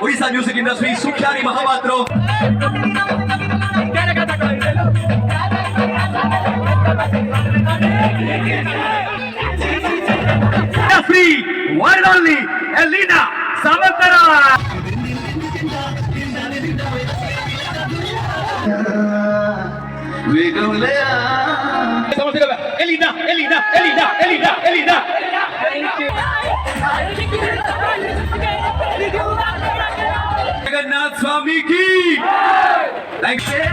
Odisha music industry सुख्यानी Mohapatra free one and only Elina Samantara. We go there. Elina, Elina, Elina, Elina, Elina. Jagannath Swami ki. Thank you.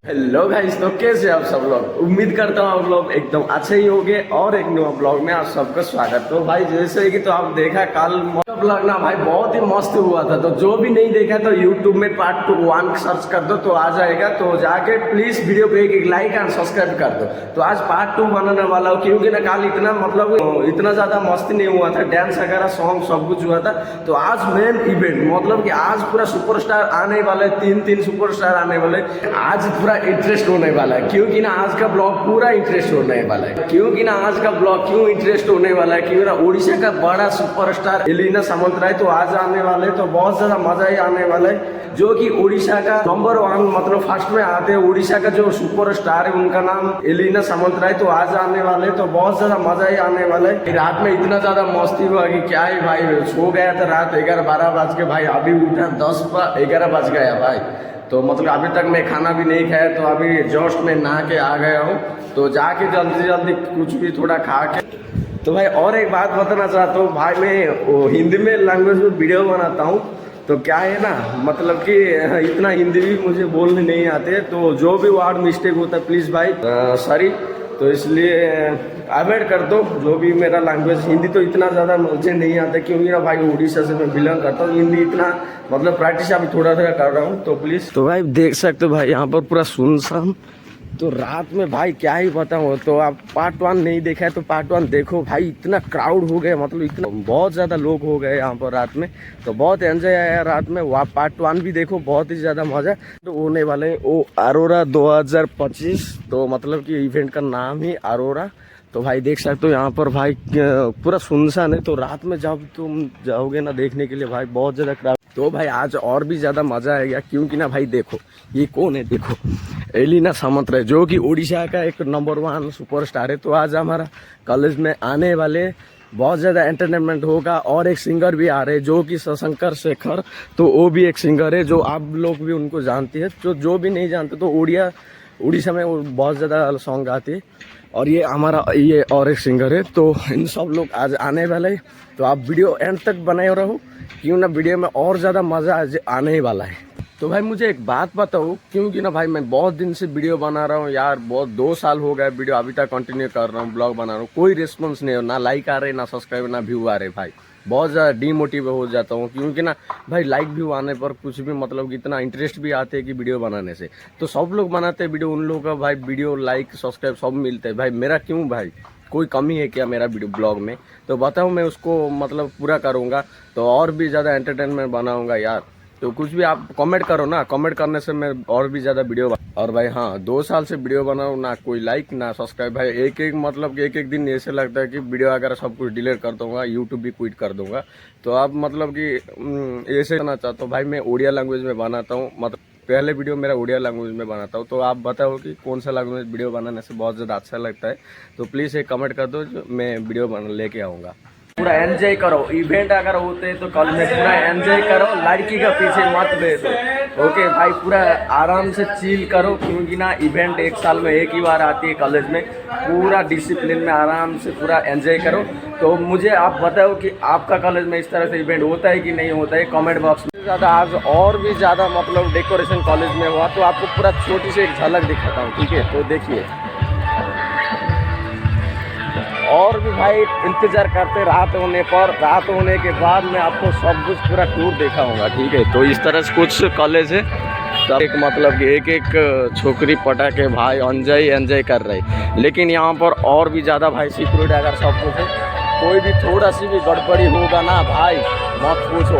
Hello guys, तो कैसे आप सब लोग। उम्मीद करता हूँ आप लोग एकदम अच्छे ही होंगे और एक न्यू ब्लॉग में आप सबका स्वागत। तो भाई जैसे कि तो आप देखा कल ब्लॉग ना भाई बहुत ही मस्त हुआ था। तो जो भी नहीं देखा तो यूट्यूब में पार्ट 1 सर्च कर दो तो आ जाएगा। तो जाके प्लीज वीडियो को एक लाइक एंड सब्सक्राइब कर दो। तो आज पार्ट 2 बनाने वाला हूँ क्योंकि ना कल इतना मतलब इतना ज्यादा मस्ती नहीं हुआ था, डांस वगैरह सॉन्ग सब कुछ हुआ था। तो आज मेन इवेंट मतलब कि आज पूरा सुपरस्टार आने वाले, 3 सुपरस्टार आने वाले। आज पूरा इंटरेस्ट होने वाला है क्योंकि ना आज का ब्लॉग पूरा इंटरेस्ट होने वाला है। क्योंकि ना आज का ब्लॉग क्यों इंटरेस्ट होने वाला है क्योंकि ना उड़ीसा का बड़ा सुपरस्टार एलिना सामंतराय तो आज आने वाले। तो बहुत ज्यादा मजा ही आने वाला है, जो कि उड़ीसा का नंबर 1 मतलब फर्स्ट में आते हैं। उड़ीसा का जो सुपरस्टार है उनका नाम एलिना सामंतराय तो आज आने वाले। तो बहुत ज्यादा मजा ही आने वाला है। रात में इतना ज्यादा मस्ती हुआ कि क्या है भाई, सो गया था रात 11-12 बज के भाई, अभी उठा 10-11 बज गया भाई। तो मतलब अभी तक मैं खाना भी नहीं खाया। तो अभी जस्ट में नहा के आ गया हूँ। तो जाके जल्दी कुछ भी थोड़ा खा के। तो भाई और एक बात बताना चाहता हूँ भाई, मैं हिंदी में लैंग्वेज में वीडियो बनाता हूँ। तो क्या है ना मतलब कि इतना हिंदी भी मुझे बोलने नहीं आते। तो जो भी वर्ड मिस्टेक होता है प्लीज़ भाई सॉरी। तो इसलिए अवॉइड कर दो जो भी मेरा लैंग्वेज। हिंदी तो इतना ज़्यादा मुझे नहीं आता क्योंकि ना भाई उड़ीसा से मैं बिलोंग करता हूँ। हिंदी इतना मतलब प्रैक्टिस अभी थोड़ा कर रहा हूँ। तो प्लीज़। तो भाई देख सकते हो भाई यहाँ पर पूरा सुनसान। तो रात में भाई क्या ही बताऊँ। तो आप पार्ट 1 नहीं देखा है तो पार्ट 1 देखो भाई। इतना क्राउड हो गया, मतलब इतना बहुत ज़्यादा लोग हो गए यहाँ पर रात में। तो बहुत एंजॉय आया रात में। वहाँ पार्ट 1 भी देखो, बहुत ही ज़्यादा मजा। तो होने वाले वो अरोरा 2025। तो मतलब कि इवेंट का नाम ही अरोरा। तो भाई देख सकते हो यहाँ पर भाई पूरा सुनसान है। तो रात में जब तुम जाओगे ना देखने के लिए भाई बहुत ज़्यादा क्राउड। तो भाई आज और भी ज़्यादा मज़ा आएगा क्योंकि ना भाई देखो ये कौन है, देखो एलिना सामंतराय जो कि उड़ीसा का एक नंबर 1 सुपरस्टार है। तो आज हमारा कॉलेज में आने वाले बहुत ज़्यादा एंटरटेनमेंट होगा। और एक सिंगर भी आ रहे हैं जो कि शशंकर शेखर। तो वो भी एक सिंगर है जो आप लोग भी उनको जानते हैं। तो जो भी नहीं जानते तो उड़ीसा में वो बहुत ज़्यादा सॉन्ग गाते हैं। और ये हमारा ये और एक सिंगर है। तो इन सब लोग आज आने वाले हैं। तो आप वीडियो एंड तक बनाए रहो क्यों ना वीडियो में और ज़्यादा मज़ा आज आने ही वाला है। तो भाई मुझे एक बात बताओ क्योंकि ना भाई मैं बहुत दिन से वीडियो बना रहा हूँ यार, बहुत 2 साल हो गए वीडियो अभी तक कंटिन्यू कर रहा हूँ, ब्लॉग बना रहा हूँ। कोई रिस्पॉन्स नहीं हो, ना लाइक आ रहे, ना सब्सक्राइब, ना व्यू आ रहे। भाई बहुत ज़्यादा डीमोटिवेट हो जाता हूँ क्योंकि ना भाई लाइक व्यू आने पर कुछ भी मतलब इतना इंटरेस्ट भी आते हैं कि वीडियो बनाने से। तो सब लोग बनाते हैं वीडियो, उन लोगों का भाई वीडियो लाइक सब्सक्राइब सब मिलते हैं। भाई मेरा क्यों भाई, कोई कमी है क्या मेरा वीडियो ब्लॉग में? तो बताओ, मैं उसको मतलब पूरा करूँगा। तो और भी ज़्यादा एंटरटेनमेंट बनाऊँगा यार। तो कुछ भी आप कमेंट करो ना, कमेंट करने से मैं और भी ज़्यादा वीडियो। और भाई हाँ 2 साल से वीडियो बनाऊँ, ना कोई लाइक ना सब्सक्राइब। भाई एक दिन ऐसे लगता है कि वीडियो अगर सब कुछ डिलीट कर दूंगा, यूट्यूब भी क्विट कर दूंगा। तो आप मतलब कि ऐसे करना चाहता हूँ भाई। मैं उड़िया लैंग्वेज में बनाता हूँ, मतलब पहले वीडियो मेरा उड़िया लैंग्वेज में बनाता हूँ। तो आप बताओ कि कौन सा लैंग्वेज वीडियो बनाने से बहुत ज़्यादा अच्छा लगता है। तो प्लीज़ एक कमेंट कर दो, मैं वीडियो बना लेके आऊँगा। पूरा एंजॉय करो। इवेंट अगर होते हैं तो कल में पूरा एंजॉय करो, लड़की का पीछे मत बैठो। ओके भाई, पूरा आराम से चिल करो क्योंकि ना इवेंट 1 साल में एक ही बार आती है कॉलेज में। पूरा डिसिप्लिन में आराम से पूरा एंजॉय करो। तो मुझे आप बताओ कि आपका कॉलेज में इस तरह से इवेंट होता है कि नहीं होता है, कमेंट बॉक्स में। ज़्यादा आज और भी ज़्यादा मतलब डेकोरेशन कॉलेज में हुआ। तो आपको पूरा छोटी सी एक झलक दिखाता हूँ, ठीक है? तो देखिए और भी भाई इंतज़ार करते रात होने पर। रात होने के बाद मैं आपको सब कुछ पूरा टूर दिखाऊंगा, ठीक है? तो इस तरह से कुछ कॉलेज है। तो एक मतलब कि एक छोकरी पटा के भाई एंजॉय कर रहे। लेकिन यहाँ पर और भी ज़्यादा भाई सिक्योरिटी अगर सब कुछ है। कोई भी थोड़ा सी भी गड़बड़ी होगा ना भाई मत पूछो,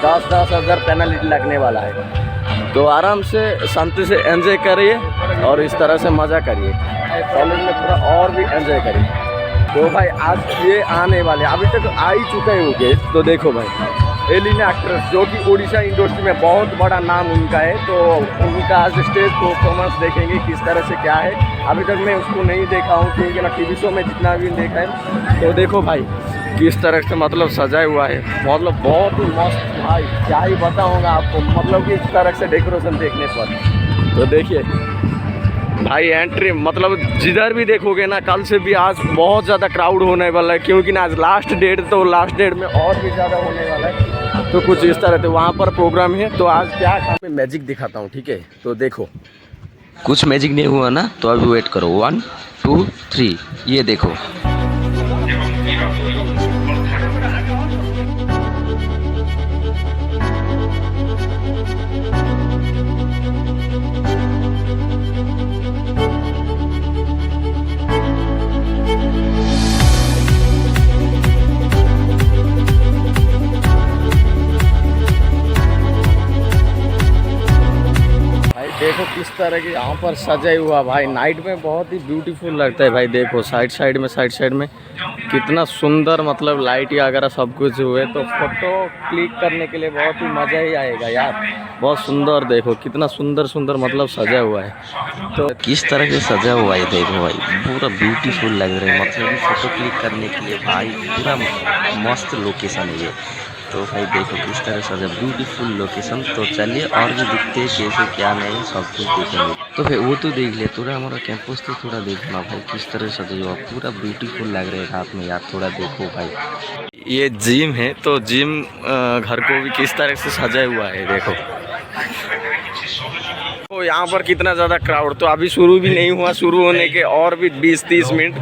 10-10 हज़ार पेनल्टी लगने वाला है। तो आराम से शांति से एंजॉय करिए और इस तरह से मज़ा करिए, कॉलेज में थोड़ा और भी एंजॉय करिए। तो भाई आज ये आने वाले अभी तक आ ही चुके होंगे। तो देखो भाई एलिना एक्ट्रेस जो कि उड़ीसा इंडस्ट्री में बहुत बड़ा नाम उनका है, तो उनका आज स्टेज परफॉर्मेंस देखेंगे किस तरह से क्या है। अभी तक मैं उसको नहीं देखा हूँ क्योंकि ना टीवी शो में जितना भी देखा है। तो देखो भाई किस तरह से मतलब सजाया हुआ है, मतलब बहुत ही मस्त भाई, क्या ही बताऊँगा आपको, मतलब कि इस तरह से डेकोरेशन देखने पर। तो देखिए भाई एंट्री मतलब जिधर भी देखोगे ना, कल से भी आज बहुत ज़्यादा क्राउड होने वाला है क्योंकि ना आज लास्ट डेट, तो लास्ट डेट में और भी ज़्यादा होने वाला है। तो कुछ इस तरह से वहाँ पर प्रोग्राम है। तो आज क्या मैं मैजिक दिखाता हूँ, ठीक है। तो देखो कुछ मैजिक नहीं हुआ ना, तो अभी वेट करो, 1 2 3 ये देखो। देखो किस तरह की यहाँ पर सजाई हुआ भाई, नाइट में बहुत ही ब्यूटीफुल लगता है भाई। देखो साइड साइड में कितना सुंदर मतलब लाइट वगैरह सब कुछ हुए, तो फोटो क्लिक करने के लिए बहुत ही मज़ा ही आएगा यार। बहुत सुंदर, देखो कितना सुंदर मतलब सजा हुआ है। तो किस तरह से सजा हुआ है देखो भाई, पूरा ब्यूटीफुल लग रहा है, मतलब फोटो क्लिक करने के लिए भाई पूरा मस्त लोकेशन है ये। तो भाई देखो किस तरह सजा, ब्यूटीफुल लोकेशन। तो चलिए और भी दिखते हैं कैसे क्या नहीं सब कुछ देखेंगे। तो भाई वो तो देख ले, थोड़ा हमारा कैंपस तो थोड़ा देखना भाई किस तरह सजा हुआ, पूरा ब्यूटीफुल लग रहा है रात में यार, थोड़ा देखो भाई। ये जिम है, तो जिम घर को भी किस तरह से सजाया हुआ है देखो। तो यहाँ पर कितना ज़्यादा क्राउड, तो अभी शुरू भी नहीं हुआ, शुरू होने के और भी 20-30 मिनट।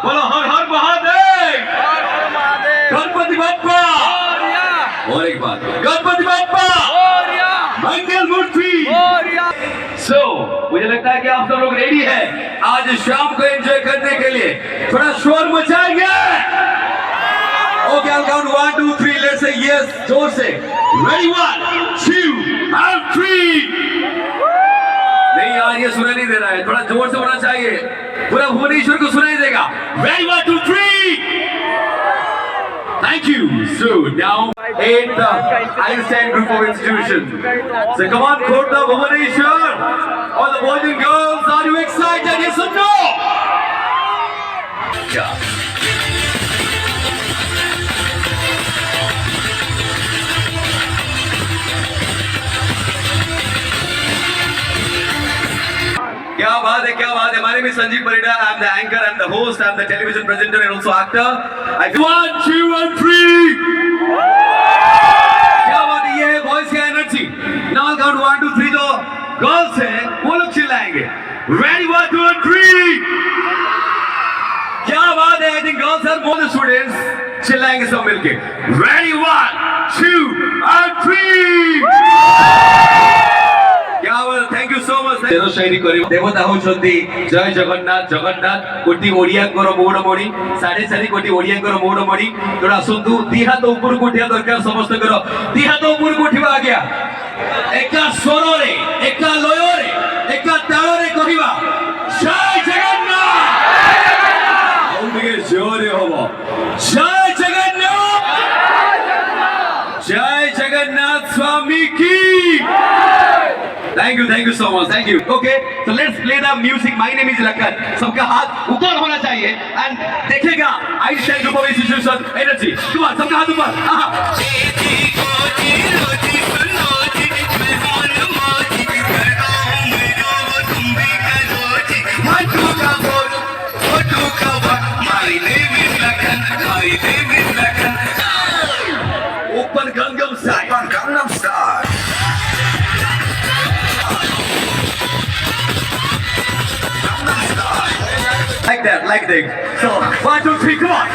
बोलो हर हर महादेव, गणपति बप्पा, और एक बात गणपति बप्पा, मंगल मूर्ति। मुझे लगता है कि आप सब लोग रेडी हैं आज शाम को एंजॉय करने के लिए, थोड़ा शोर मचाएंगे। Okay, I'll count 1 2 3, let's say yes, जोर से। Ready 1 2 and 3। नहीं यार ये सुनाई नहीं दे रहा है, थोड़ा जोर से होना चाहिए, पूरा भुवनेश्वर को सुनाई देगा। Ready 1 2 3। Thank you. So now in the Einstein Group of Institutions. So come on, Khordha Bhubaneswar. All the boys and girls, are you excited? Yes or no? Yeah. क्या बात है, क्या बात है। My name is Sanjeev Parida. I'm the anchor, I'm the host, I'm the television presenter and also actor. 1 2 and 3। क्या बात है, ये है बॉयज का एनर्जी। Now I'll count 1 2 3, जो गर्ल्स हैं वो लोग चिल्लाएंगे। Ready 1 2 and 3। क्या बात है, I think girls are more the students, चिल्लाएंगे सब मिलके। Ready 1 2 and 3। क्या बात, थैंक यू सो मच। तेरो शैली करी देवता होचंती जय जगन्नाथ। जगन्नाथ कोटी ओडियांकर मौड़मणि, 3.5 कोटी ओडियांकर मौड़मणि। तोड़ा आसतु दी हाथ ऊपर उठिया दरकार, समस्तकर दी हाथ ऊपर उठिबा आज्ञा। एका स्वरे, एका लୟରେ, एका ताଳରେ कहिबा जय जगन्नाथ। और ଟିକେ जोरे होबो जय जगन्नाथ। जय जगन्नाथ स्वामी की। thank you so much, thank you. Okay, so let's play the music. My name is Lakan. सबका हाथ ऊपर होना चाहिए and देखेगा I stand to public situation energy. Come on, सबका हाथ ऊपर. Open Gangnam Style. Open Gangnam Style. Like that, like that. So, 1, 2, 3, come on.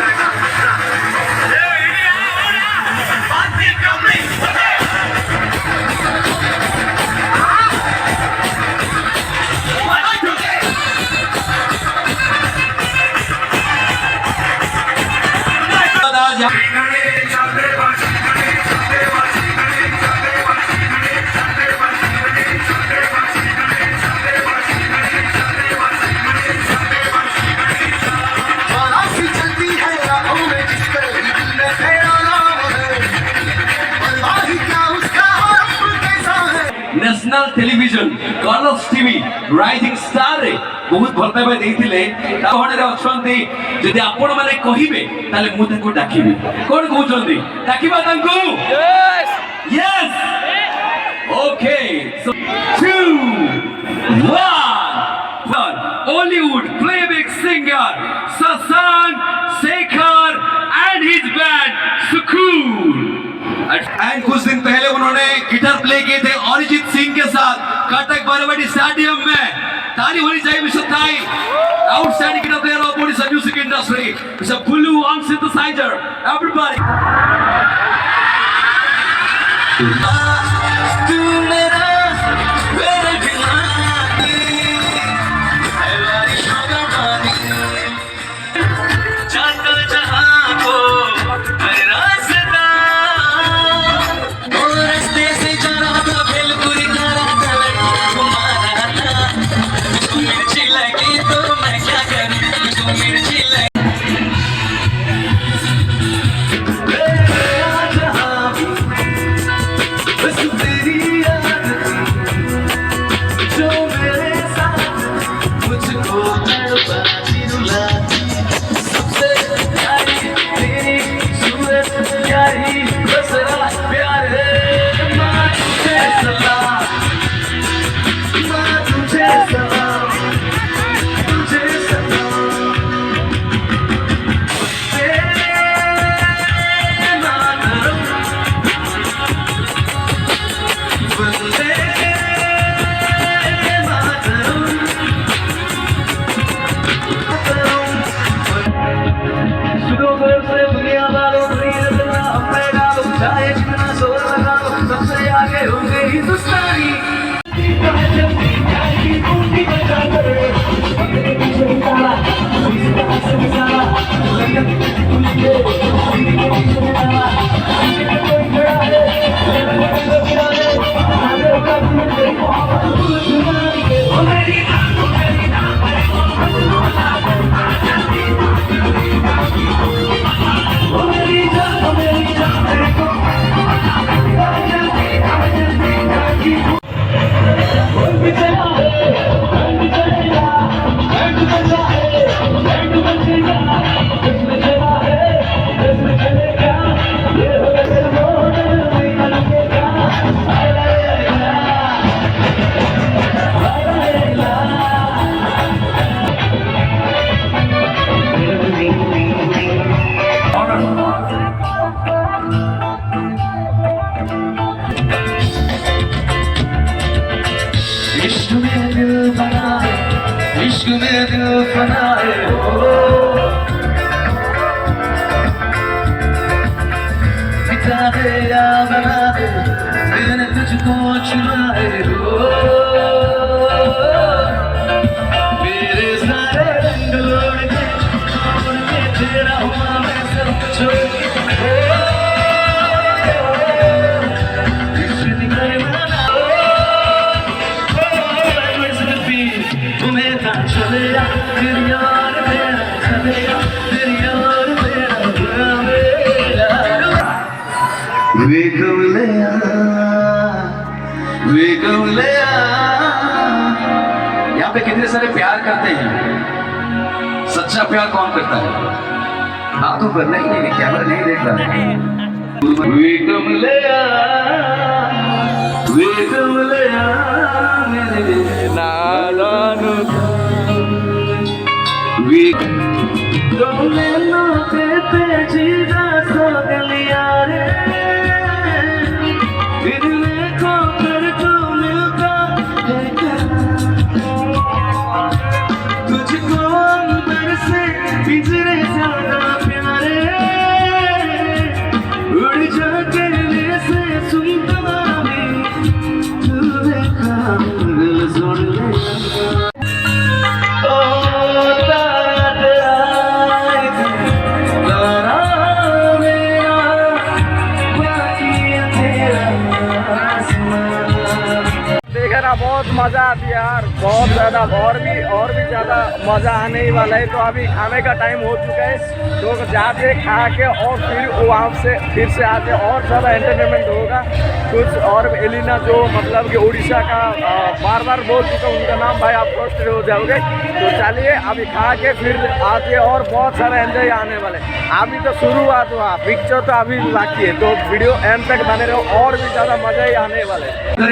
National television Colors TV rising ଷ୍ଟାରରେ ବହୁତ ଭଲ ପାଇବା ଦେଇଥିଲେ ତା ଭଣରେ ଅଛନ୍ତି ଯଦି ଆପଣମାନେ କହିବେ ତାହେଲେ ମୁଁ ତାଙ୍କୁ ଡାକିବି କଣ କହୁଛନ୍ତି ଡାକିବା ତାଙ୍କୁ yes okay so 2 1 Hollywood playback singer Sasan Shekhar and his band Sukoon and कुछ दिन पहले उन्होंने गिटार प्ले किए थे अरिजीत सिंह के साथ कटक बाराबाटी स्टेडियम में ताली होनी चाहिए mister Tai outstanding guitar player of Odisha music industry mister Bullu on synthesizer everybody तू मेरा मेरे बिना हमारी शोगानी जाता जहां को मेरा इश्क में दिल फना है मिटा दे या बना दे मैंने तुझको चुना है मेरे सारे रंग लोड़ के तेरा हुआ मैं सब छोड़ We go lay सारे प्यार करते हैं, सच्चा प्यार कौन करता है? हाँ तो करना ही नहीं, कैमरा नहीं देख रहा। वे कमलिया मेरे नादान वे कमलिया पे जीजा सो गलिया रे, फिर मैं खो कर को मिलता है क्या? तुझको अंदर से पिंजरे ज्यादा प्यारे, उड़ जा कहने से सुनता भी, तू देखा दिल सुन ले। ओ तारा तारा मेरा, बाकी है तेरा आसमां। देखा ना, बहुत मजा आती है यार, बहुत ज्यादा। और भी ज्यादा मजा आने ही वाला है। तो अभी खाने का टाइम हो चुका है, तो जाते खा के और फिर वहाँ से फिर से आते और ज़्यादा एंटरटेनमेंट होगा कुछ। और एलिना जो मतलब कि उड़ीसा का बार बार बोल चुका हूँ उनका नाम, भाई आप फ्रस्ट्रेट हो जाओगे। तो चलिए अभी खा के फिर आते और बहुत सारा एंजॉय आने वाले। अभी तो शुरुआत हुआ, पिक्चर तो अभी बाकी है, तो वीडियो एंड तक बने रहो और भी ज़्यादा मजा ही आने वाले।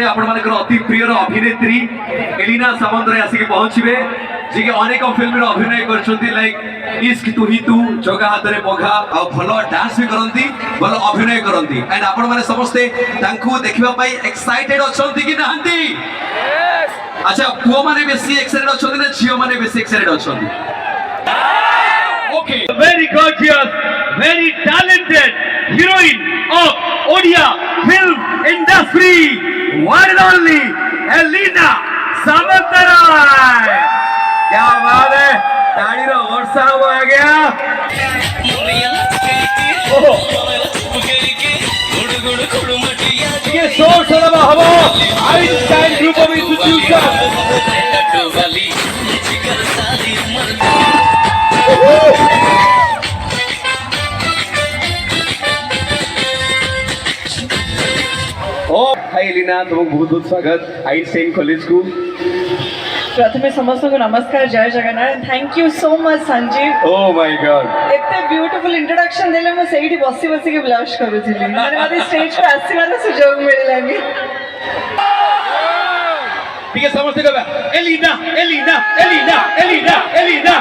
आपणमानकर अति प्रियर अभिनेत्री एलिना सामंतराय आसिक पहुँचे, जी अनेक फिल्म अभिनय करछंती, लाइक इश्क तू ही तू, जगह हाथ में पघा, आ भल डांस भी करती, भल अभिनय करती। एंड आपण माने समस्ते तांकू देखिबा पई एक्साइटेड अछंती कि नाहंती? अच्छा, पुओ माने बेसी एक्साइटेड अछंती ना झियो माने बेसी एक्साइटेड अछंती? Okay, very gorgeous, very talented heroine of Odia film industry, one and only Elina Samantaray. क्या बात है, ताड़ी रो वर्षा आ गया। ये शोर शराबा हवा Einstein group of institution. Oh hi Elina, तुमको बहुत बहुत स्वागत आइंस्टाइन कॉलेज को। प्रथमे समस्त को नमस्कार, जय Jagannath. Thank you so much Sanjeev. Oh my God, एते ब्यूटीफुल इंट्रोडक्शन देले मु सेठी बसी बसी के ब्लश करूथिली, माने मते स्टेज पे आसीबार सुजोग मिललानी। ठीक है, समझते कहबा एलिना एलिना एलिना एलिना एलिना।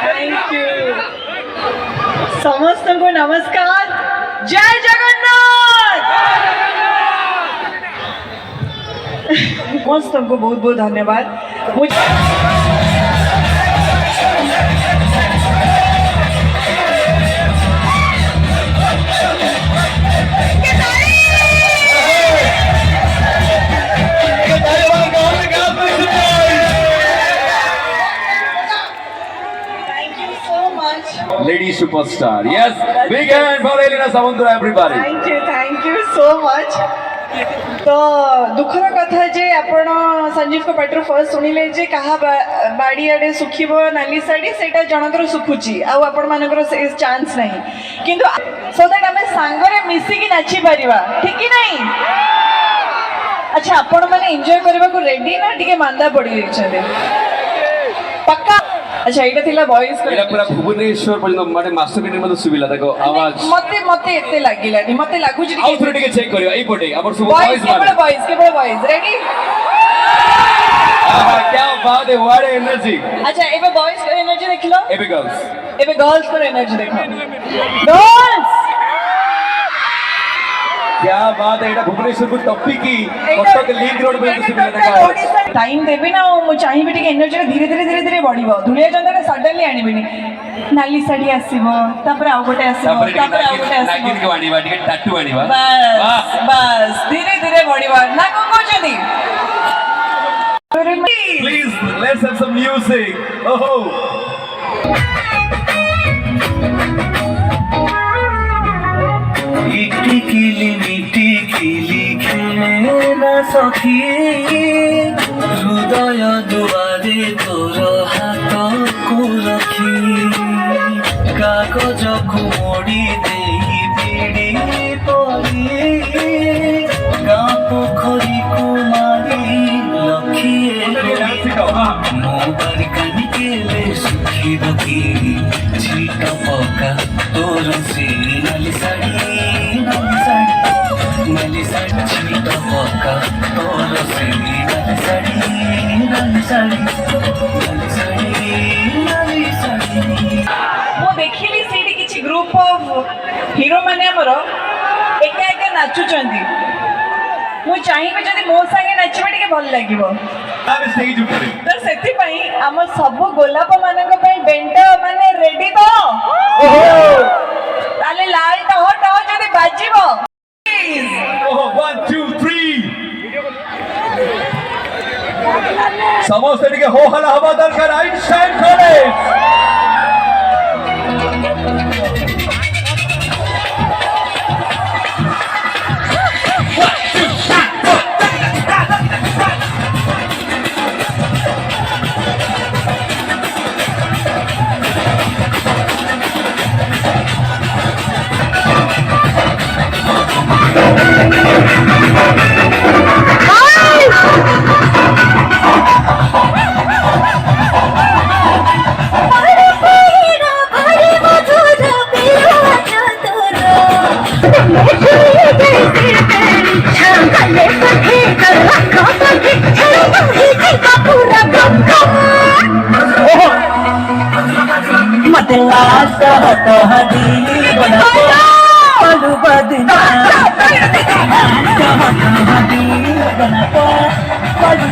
थैंक यू समस्त को नमस्कार, जय जगन्नाथ। समस्त को बहुत बहुत धन्यवाद। मुझे Lady superstar, yes, big hand for Elina Samantara, everybody. Thank you so much. तो दुखर कथा जे आपण संजीव को पाटर फर्स्ट सुनिले जे कहा बाड़ी आड़े सुखिबो नाली साड़ी सेटा जनकर सुखुची आ आपण मानकर से चांस नहीं, किंतु सो दैट हमें सांगरे मिसी की नाची परिबा, ठीक कि नहीं? अच्छा, आपण माने एन्जॉय करबा को रेडी ना? टिके मांदा पड़ी छे पक्का? अच्छा, एटा थिला बॉयज को, एटा पूरा भुवनेश्वर पर्यंत माने मास्टर के मते सुबिला देखो आवाज मते एते लागिला नी, मते लागु जे आउ थोड़ी के चेक करियो एई पटे हमर सब बॉयज केवल बॉयज रेडी? आहा, क्या बात है, व्हाट एनर्जी। अच्छा, एबे बॉयज को एनर्जी देख लो, एबे गर्ल्स को एनर्जी देखो। गर्ल्स, क्या बात है, एटा भुवनेश्वर को टप्पी की कटक लिंक रोड पे सुबिला देखो। टाइम देबे ना, मु चाहि बेटी के एनर्जी धीरे धीरे बढ़िबो। धुलिया जंदर सडनली आनिबिनी, नाली साड़ी आसीबो, तापर आ गोटे आसीबो, तापर आ गोटे आसीबो, नागिन के वाणीबा टिके टाटू वाणीबा, बस धीरे धीरे बढ़िबो ना। को कोचनी please let's have some music. ओहो, मिटी किली खेले ना सखी, हृदय दुआरे तोर हाथ को रखी, कागज को मोड़ी दे बिड़ी पड़ी, गाँ पोखरी को मारी लखिए मो ଶାଢ଼ୀ ନାଲି ଶାଢ଼ୀ ମୁଁ ଦେଖିଲି ସେଇଠି କିଛି ଗ୍ରୁପ ଅଫ୍ ହିରୋ ମାନେ ଆମର ଏକା ଏକା ନାଚୁଛନ୍ତି। ମୁଁ ଚାହିଁବି ଯଦି ମୋ ସାଙ୍ଗେ ନାଚିବା ଟିକେ ଭଲ ଲାଗିବ। ଆମେ ଷ୍ଟେଜ ଉପରେ ତ ସେଥିପାଇଁ ଆମ ସବୁ ଗୋଲାପ ମାନଙ୍କ ପାଇଁ ବେଣ୍ଟ ମାନେ ରେଡି ତ? ତାହେଲେ ଲାଲ ଟହ ଟହ ଯଦି ବାଜିବ ଓହୋ 1 2 3 ସମସ୍ତେ ଟିକେ ହୋ ହଲା ହବା ଦରକାର ଆଇନଷ୍ଟାଇନ କଲେଜ मते लास हतो हदी बना पलू बदना हदी बना flu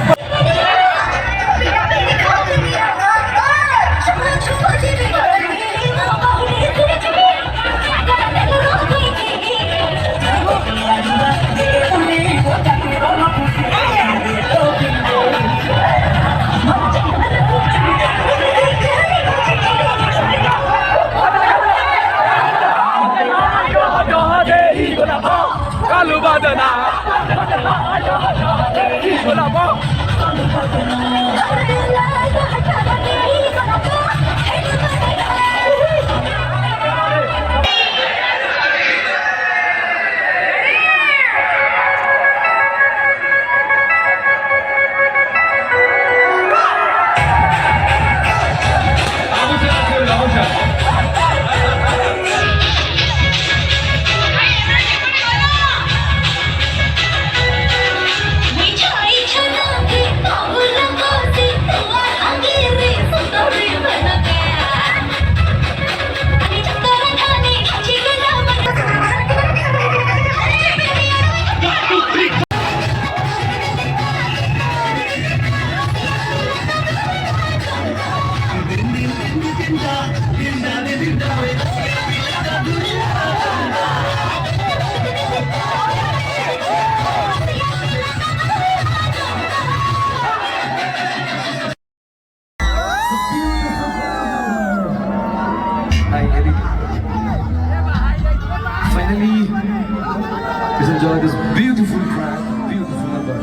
Finally, let's enjoy this beautiful crowd, beautiful number.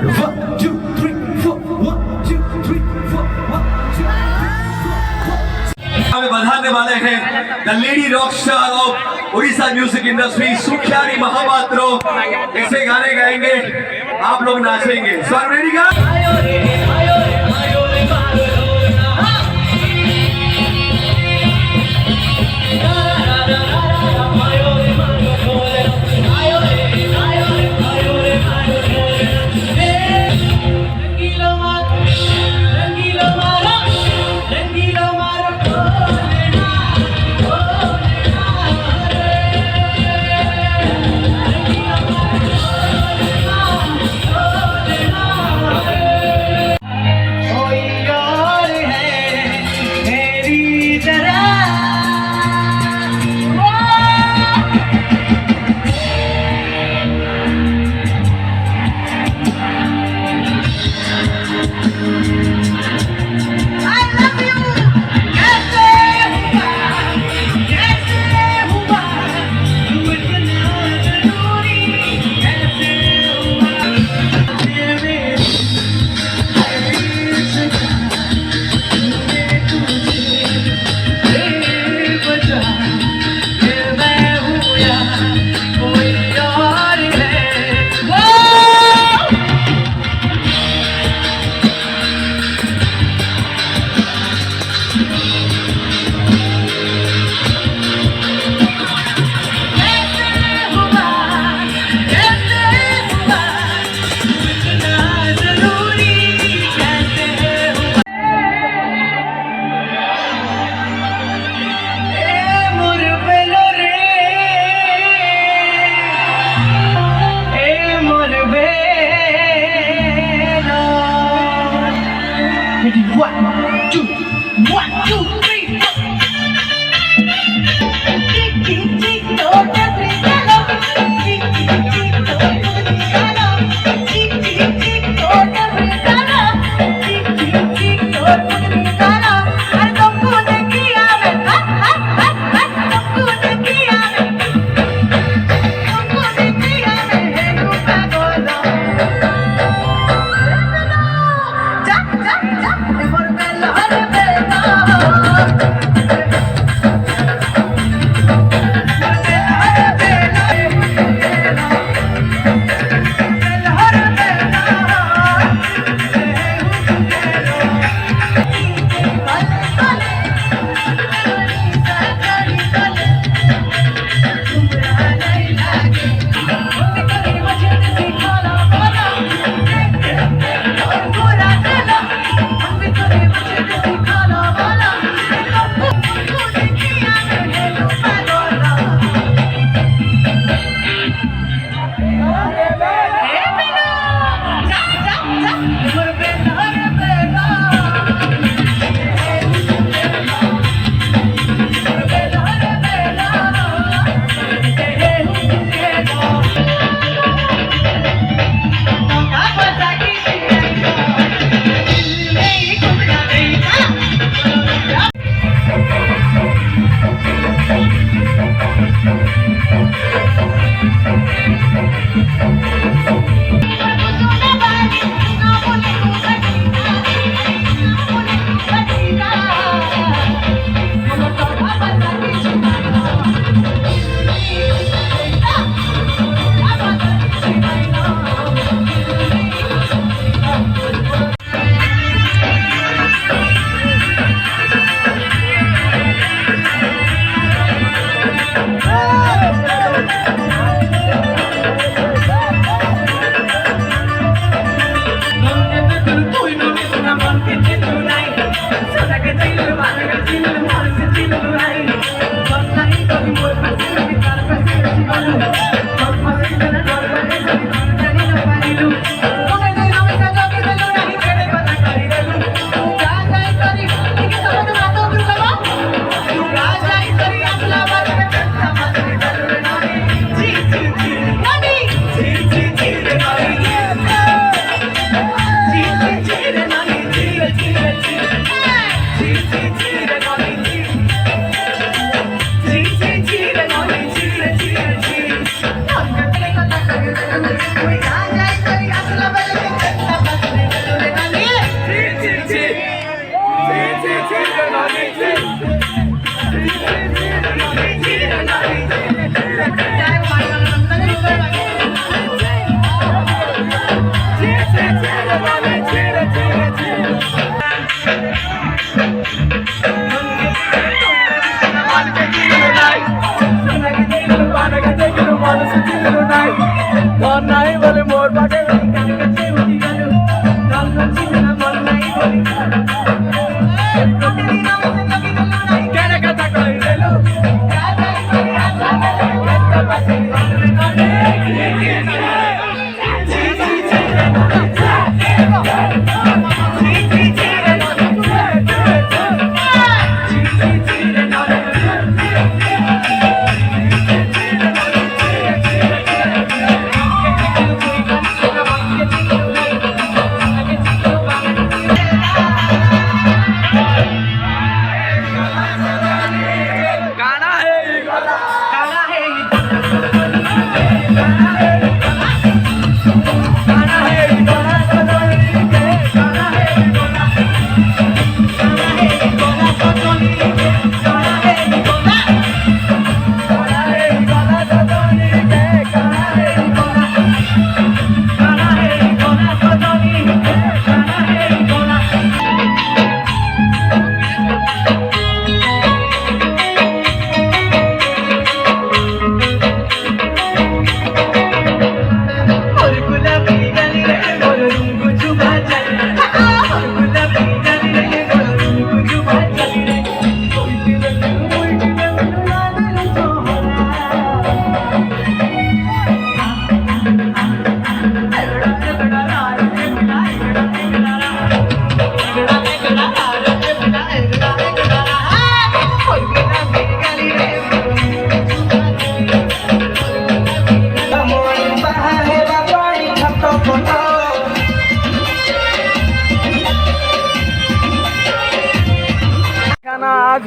1 2 3 4 1 2 3 4 1 2 हमें बधाने वाले हैं the lady rock star of Orissa music industry Sukhiyari Mahapatra ऐसे गाने गाएंगे आप लोग नाचेंगे सो रेडी गा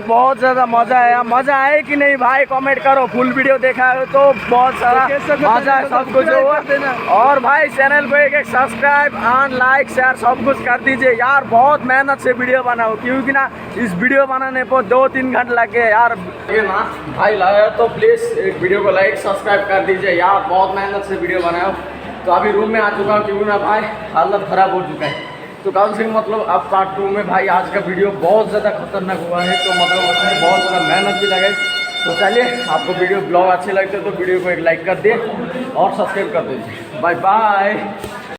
बहुत ज़्यादा मज़ा आया। मज़ा आया कि नहीं भाई कमेंट करो। फुल वीडियो देखा है तो बहुत सारा मज़ा सब कुछ हुआ। और भाई चैनल को एक सब्सक्राइब एंड लाइक शेयर सब कुछ कर दीजिए यार। बहुत मेहनत से वीडियो बनाओ क्योंकि ना इस वीडियो बनाने पर 2-3 घंटे लग गए यार। ये ना भाई लाया तो प्लीज़ वीडियो को लाइक सब्सक्राइब कर दीजिए यार। बहुत मेहनत से वीडियो बनाओ। तो अभी रूम में आ चुका हूँ क्योंकि ना भाई हालत ख़राब हो चुका है। तो काउंसलिंग मतलब अब पार्ट 2 में भाई आज का वीडियो बहुत ज़्यादा खतरनाक हुआ है। तो मतलब उसमें बहुत ज़्यादा मेहनत भी लगाई। तो चलिए आपको वीडियो ब्लॉग अच्छे लगते तो वीडियो को एक लाइक कर दिए और सब्सक्राइब कर दीजिए। Bye bye.